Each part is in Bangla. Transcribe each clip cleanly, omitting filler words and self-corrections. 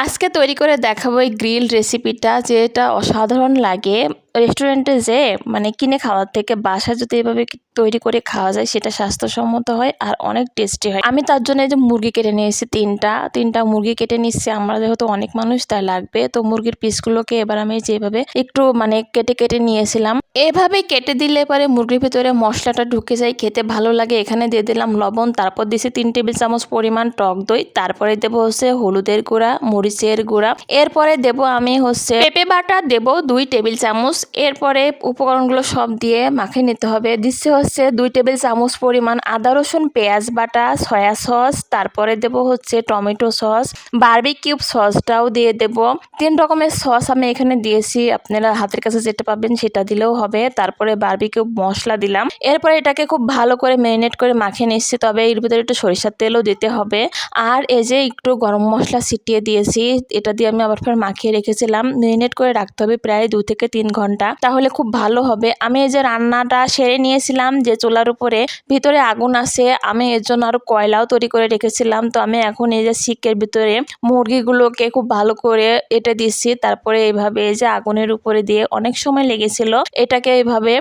আজকে তৈরি করে দেখাবো এই গ্রিল রেসিপিটা, যেটা অসাধারণ লাগে। রেস্টুরেন্টে যেয়ে মানে কিনে খাওয়ার থেকে বাসায় যদি এভাবে তৈরি করে খাওয়া যায় সেটা স্বাস্থ্যসম্মত হয় আর অনেক টেস্টি হয়। আমি তার জন্য এই যে মুরগি কেটে নিয়েছি তিনটা মুরগি কেটে নিচ্ছি। আমরা যেহেতু অনেক মানুষ তাই লাগবে, তো মুরগির পিসগুলোকে এবার আমি যেভাবে একটু মানে কেটে কেটে নিয়েছিলাম, এভাবে কেটে দিলে পরে মুরগির ভিতরে মশলাটা ঢুকে যায়, খেতে ভালো লাগে। এখানে দিয়ে দিলাম লবণ, তারপর দিয়েছি 3 টেবিল চামচ পরিমাণ টক দই, তারপরে দেবো হচ্ছে হলুদের গুঁড়া, মরিচের গুঁড়া, এরপরে দেবো আমি হচ্ছে পেঁপে বাটা দেবো 2 টেবিল চামচ। এরপরে উপকরণগুলো সব দিয়ে মাখিয়ে নিতে হবে। দিচ্ছে হচ্ছে 2 টেবিল চামচ পরিমাণ আদা রসুন পেঁয়াজ বাটা, সয়া সস, তারপরে দেবো হচ্ছে টমেটো সস, বারবিকিউ সসটাও দিয়ে দেবো। 3 রকমের সস আমি এখানে দিয়েছি, আপনারা হাতের কাছে যেটা পাবেন সেটা দিলেও হবে। তারপরে বারবিকিউ মশলা দিলাম। এরপরে এটাকে খুব ভালো করে ম্যারিনেট করে মাখিয়ে নিচ্ছি, তবে এর ভিতরে একটু সরিষার তেলও দিতে হবে। আর এই যে একটু গরম মশলা ছিটিয়ে দিয়েছি, এটা দিয়ে আমি আবার ফের মাখিয়ে রেখেছিলাম। ম্যারিনেট করে রাখতে হবে প্রায় 2 থেকে 3 ঘন্টা, তাহলে খুব ভালো হবে। আমি এই যে রান্নাটা সেরে নিয়েছিলাম, যে চুলার উপরে ভিতরে আগুন আছে, আমি এর জন্য আরো কয়লাও তৈরি করে রেখেছিলাম। তো আমি এখন এই যে শিকের ভিতরে মুরগিগুলোকে খুব ভালো করে এঁটে দিচ্ছি, তারপরে এইভাবে এই যে আগুনের উপরে দিয়ে অনেক সময় লেগেছিল এটাকে এইভাবে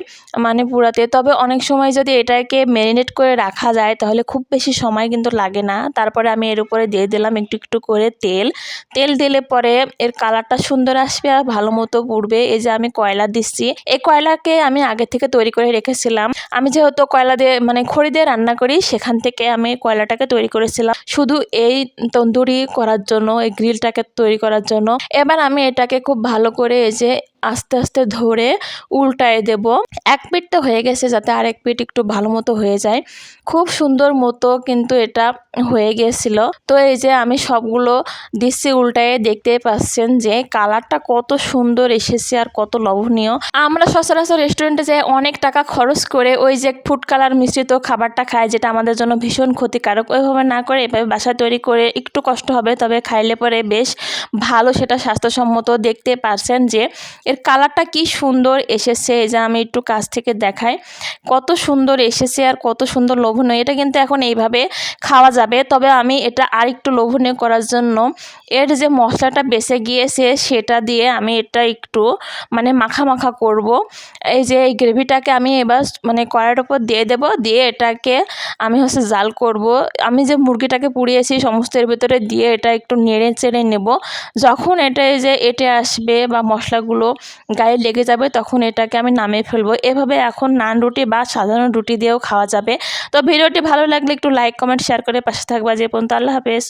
মানে পুরাতে। তবে অনেক সময় যদি এটাকে ম্যারিনেট করে রাখা যায় তাহলে খুব বেশি সময় কিন্তু লাগে না। তারপরে আমি এর উপরে দিয়ে দিলাম একটু একটু করে তেল দিলে পরে এর কালারটা সুন্দর আসবে আর ভালো মতো পুড়বে। এই যে আমি কয়লা দিচ্ছি, এই কয়লাকে আমি আগে থেকে তৈরি করে রেখেছিলাম। আমি যেহেতু কয়লা দিয়ে মানে খড়ি দিয়ে রান্না করি, সেখান থেকে আমি কয়লাটাকে তৈরি করেছিলাম শুধু এই তন্দুরি করার জন্য, এই গ্রিলটাকে তৈরি করার জন্য। এবার আমি এটাকে খুব ভালো করে এই যে আস্তে আস্তে ধরে উল্টায় দেব। এক পিঠ তো হয়ে গেছে, যাতে আরেক পিঠ একটু ভালো মতো হয়ে যায়। খুব সুন্দর মতো কিন্তু এটা হয়ে গেছিল। তো এই যে আমি সবগুলো দিচ্ছি উল্টায়, দেখতে পাচ্ছেন যে কালারটা কত সুন্দর এসেছে আর কত লোভনীয়। আমরা সচরাচর রেস্টুরেন্টে যাই অনেক টাকা খরচ করে ওই যে ফুড কালার মিশ্রিত খাবারটা খাই, যেটা আমাদের জন্য ভীষণ ক্ষতিকারক। ওইভাবে না করে এভাবে বাসায় তৈরি করে একটু কষ্ট হবে, তবে খাইলে পরে বেশ ভালো, সেটা স্বাস্থ্যসম্মত। দেখতে পাচ্ছেন যে এর কালারটা কি সুন্দর এসেছে। এই যে আমি একটু কাছ থেকে দেখাই, কত সুন্দর এসেছে আর কত সুন্দর লোভনীয়। এটা কিন্তু এখন এইভাবে খাওয়া যাবে, তবে আমি এটা আর একটু লোভনীয় করার জন্য এর যে মশলাটা বেঁচে গিয়েছে সেটা দিয়ে আমি এটা একটু মানে মাখা মাখা করব। এই যে এই গ্রেভিটাকে আমি এবার মানে কড়াইয়ের উপর দিয়ে দেব, দিয়ে এটাকে আমি হচ্ছে জাল করব। আমি যে মুরগিটাকে পুড়িয়েছি সমস্ত এর ভিতরে দিয়ে এটা একটু নেড়ে চেড়ে নেব। যখন এটা এই যে এঁটে আসবে বা মশলাগুলো গায়ে লেগে যাবে, তখন এটাকে আমি নামিয়ে ফেলবো। এভাবে এখন নান রুটি বা সাধারণ রুটি দিয়েও খাওয়া যাবে। তো ভিডিওটি ভালো লাগলে একটু লাইক কমেন্ট শেয়ার করে পাশে থাকবা। যে পর্যন্ত, আল্লাহ হাফেজ।